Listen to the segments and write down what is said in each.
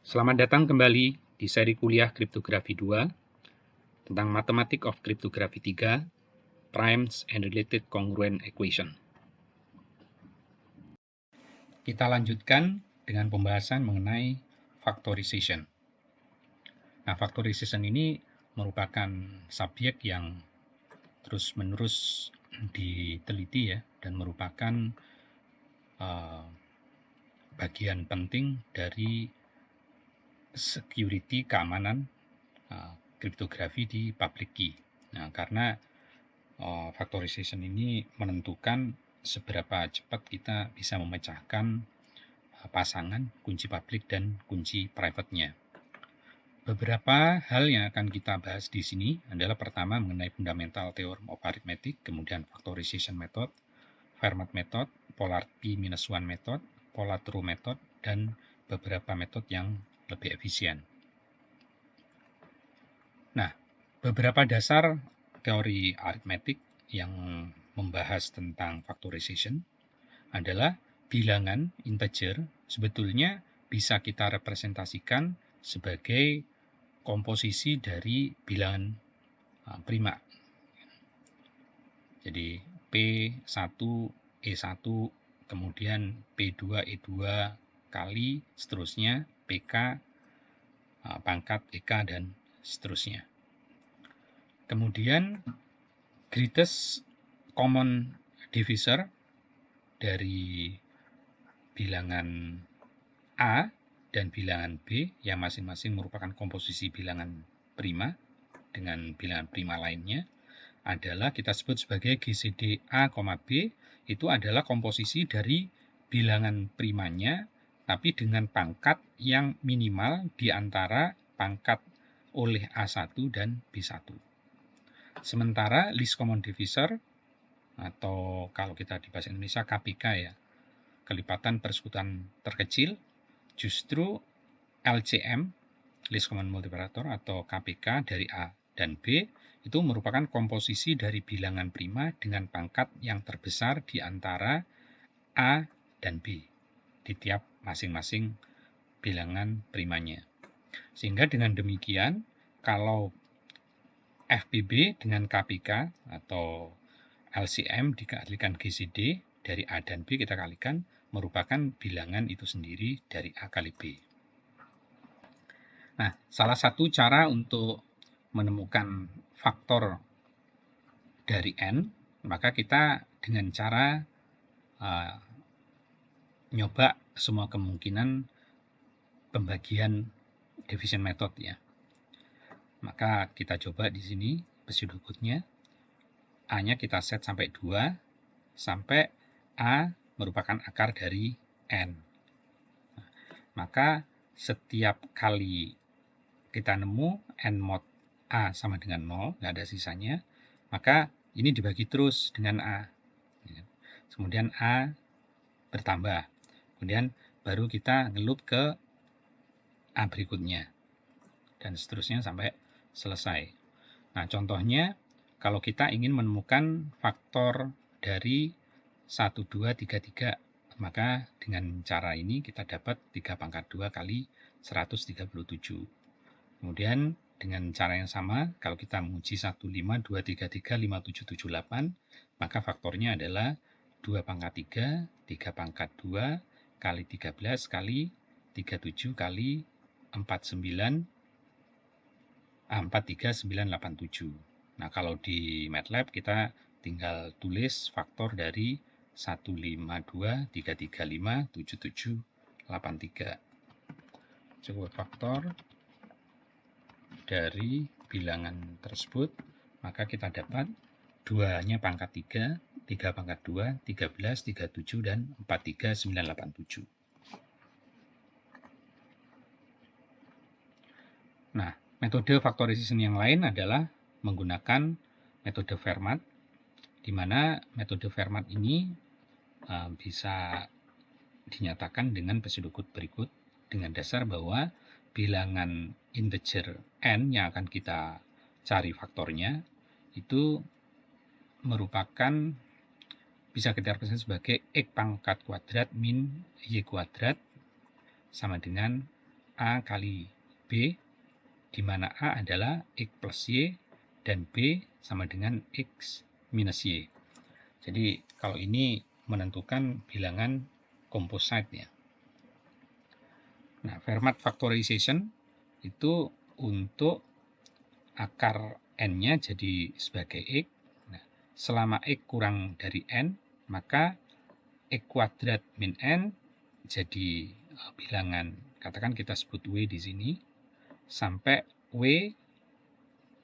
Selamat datang kembali di seri kuliah Kriptografi 2 tentang Mathematics of Cryptography 3, Primes and Related Congruent Equation. Kita lanjutkan dengan pembahasan mengenai factorization. Nah, factorization ini merupakan subjek yang terus-menerus diteliti ya, dan merupakan bagian penting dari security keamanan kriptografi di public key. Nah, karena factorization ini menentukan seberapa cepat kita bisa memecahkan pasangan kunci publik dan kunci private-nya. Beberapa hal yang akan kita bahas di sini adalah pertama mengenai fundamental theorem of arithmetic, kemudian factorization method, Fermat method, polar p-1 method, polar true method, dan beberapa metode yang lebih efisien. Nah, beberapa dasar teori aritmetik yang membahas tentang factorization adalah bilangan integer sebetulnya bisa kita representasikan sebagai komposisi dari bilangan prima. Jadi P1, E1, kemudian P2, E2 kali seterusnya PK, pangkat EK, dan seterusnya. Kemudian greatest common divisor dari bilangan A dan bilangan B yang masing-masing merupakan komposisi bilangan prima dengan bilangan prima lainnya adalah kita sebut sebagai GCD A, B itu adalah komposisi dari bilangan primanya tapi dengan pangkat yang minimal di antara pangkat oleh A1 dan B1. Sementara least common divisor atau kalau kita di bahasa Indonesia KPK ya, kelipatan persekutuan terkecil, justru LCM, least common multiplier atau KPK dari A dan B itu merupakan komposisi dari bilangan prima dengan pangkat yang terbesar di antara A dan B di tiap masing-masing bilangan primanya. Sehingga dengan demikian, kalau FPB dengan KPK atau LCM dikalikan GCD dari A dan B kita kalikan merupakan bilangan itu sendiri dari A kali B. Nah, salah satu cara untuk menemukan faktor dari N, maka kita dengan cara nyoba semua kemungkinan pembagian division method ya. Maka kita coba di sini pseudocode-nya. A-nya kita set sampai 2, sampai A merupakan akar dari N. Maka setiap kali kita nemu N mod A sama dengan 0, nggak ada sisanya, maka ini dibagi terus dengan A. Kemudian A bertambah. Kemudian baru kita ngeloop ke A berikutnya. Dan seterusnya sampai selesai. Nah, contohnya kalau kita ingin menemukan faktor dari 1, 2, 3, 3, maka dengan cara ini kita dapat 3 pangkat 2 kali 137. Kemudian dengan cara yang sama, kalau kita menguji 1, 5, 2, 3, 3, 5, 7, 7, 8, maka faktornya adalah 2 pangkat 3, 3 pangkat 2, kali 13, kali 37, kali 49, 43987. Nah, kalau di MATLAB kita tinggal tulis faktor dari 15233577783. Coba faktor dari bilangan tersebut, maka kita dapat 2-nya pangkat 3, 3 pangkat 2, 13, 37, dan 43987. Nah, metode factorization yang lain adalah menggunakan metode Fermat, di mana metode Fermat ini bisa dinyatakan dengan pseudocode berikut dengan dasar bahwa bilangan integer n yang akan kita cari faktornya itu merupakan bisa kita representasikan sebagai x pangkat kuadrat min y kuadrat sama dengan A kali B, di mana A adalah X plus Y dan B sama dengan X minus Y. Jadi kalau ini menentukan bilangan composite ya. Nah, Fermat factorization itu untuk akar N-nya jadi sebagai X. Nah, selama X kurang dari N, maka X kuadrat min N jadi bilangan, katakan kita sebut W di sini, sampai W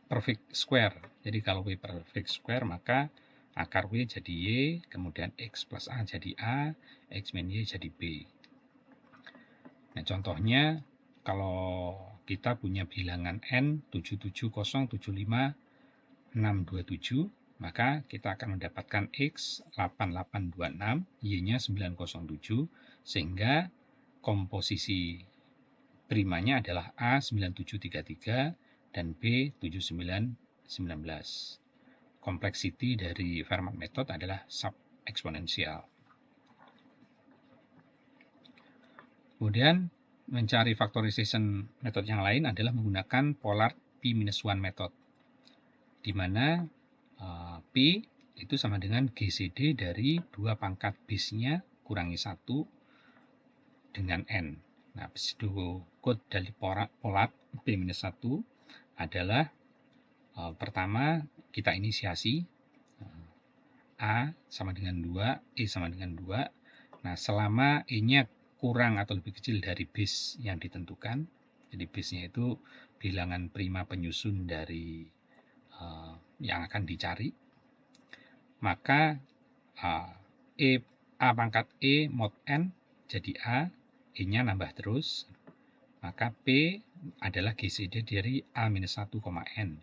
perfect square. Jadi kalau W perfect square, maka akar W jadi Y, kemudian X plus A jadi A, X min Y jadi B. Nah, contohnya kalau kita punya bilangan N 77075,627, maka kita akan mendapatkan X 8826, Y-nya 907, sehingga komposisi primanya adalah A 9733 dan B 7919. Kompleksiti dari Fermat method adalah sub-eksponensial. Kemudian mencari factorization method yang lain adalah menggunakan polar P-1 method, di mana P itu sama dengan GCD dari 2 pangkat base-nya kurangi 1 dengan N. Nah, pseudo code dari polar P-1 adalah pertama kita inisiasi A sama dengan 2, E sama dengan 2. Nah, selama E-nya kurang atau lebih kecil dari base yang ditentukan, jadi base-nya itu bilangan prima penyusun dari yang akan dicari, maka A pangkat E mod N jadi A, E-nya nambah terus, maka P adalah GCD dari A-1, N.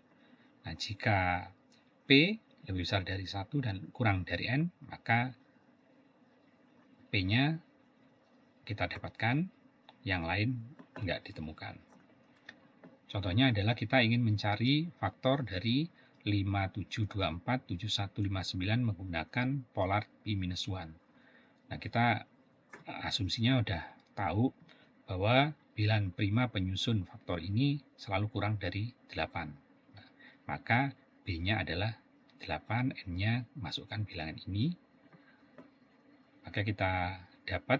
Nah, jika P lebih besar dari 1 dan kurang dari N, maka P-nya kita dapatkan, yang lain enggak ditemukan. Contohnya adalah kita ingin mencari faktor dari 57247159 menggunakan polar P-1. Nah, kita asumsinya udah tahu bahwa bilangan prima penyusun faktor ini selalu kurang dari 8. Nah, maka B-nya adalah 8, N-nya masukkan bilangan ini. Maka kita dapat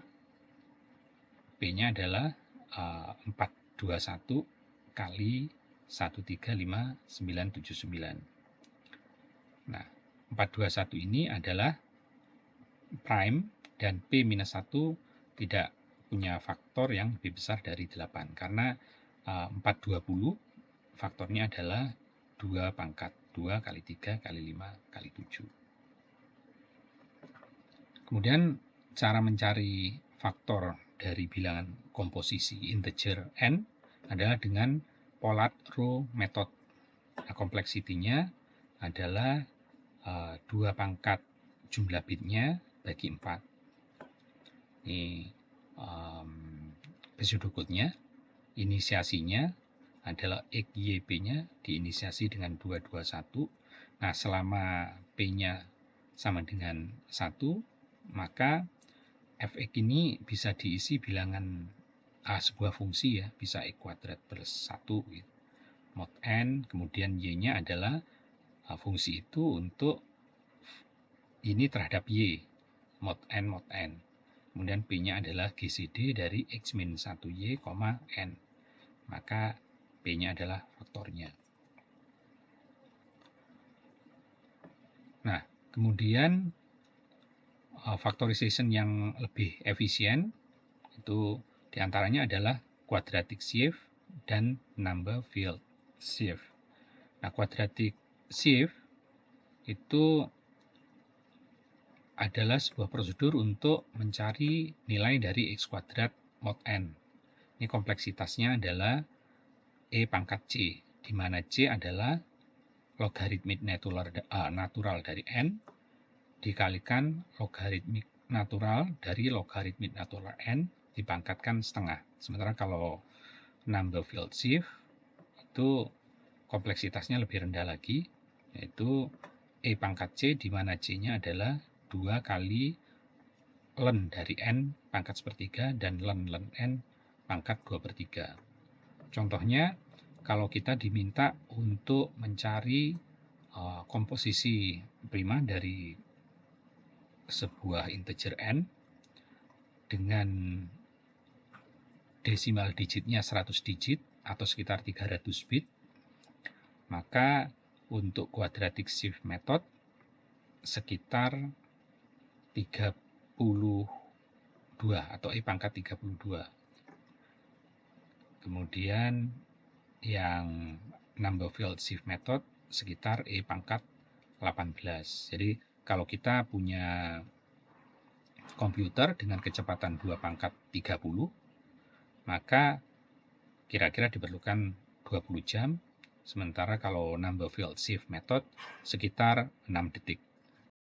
P-nya adalah 421 kali 135979. Nah, 421 ini adalah prime dan P-1 tidak punya faktor yang lebih besar dari 8 karena 420 faktornya adalah 2 pangkat 2 kali 3 kali 5 kali 7. Kemudian cara mencari faktor dari bilangan komposisi integer N adalah dengan polar row method. Nah, kompleksitinya adalah 2 pangkat jumlah bitnya bagi 4. Ini pseudocode-nya. Inisiasinya adalah XYP-nya diinisiasi dengan 221. Nah, selama P-nya sama dengan 1, maka Fx ini bisa diisi bilangan sebuah fungsi ya, bisa X kuadrat plus 1 gitu. Mod N, kemudian Y-nya adalah fungsi itu untuk ini terhadap Y, mod N. Kemudian P-nya adalah GCD dari X min 1Y, N. Maka P-nya adalah faktornya. Nah, kemudian factorization yang lebih efisien itu diantaranya adalah quadratic sieve dan number field sieve. Nah, quadratic sieve itu adalah sebuah prosedur untuk mencari nilai dari X kuadrat mod N. Ini kompleksitasnya adalah E pangkat C, di mana C adalah logaritmik natural dari N dikalikan logaritmik natural dari logaritmik natural N dipangkatkan setengah. Sementara kalau number field sieve itu kompleksitasnya lebih rendah lagi, yaitu E pangkat C, di mana C-nya adalah 2 kali ln dari N pangkat sepertiga dan ln N pangkat 2/3. Contohnya, kalau kita diminta untuk mencari komposisi prima dari sebuah integer n dengan desimal digitnya 100 digit atau sekitar 300 bit, maka untuk quadratic shift method sekitar 32 atau E pangkat 32. Kemudian yang number field shift method sekitar E pangkat 18. Jadi kalau kita punya komputer dengan kecepatan 2 pangkat 30, maka kira-kira diperlukan 20 jam, sementara kalau number field shift method sekitar 6 detik.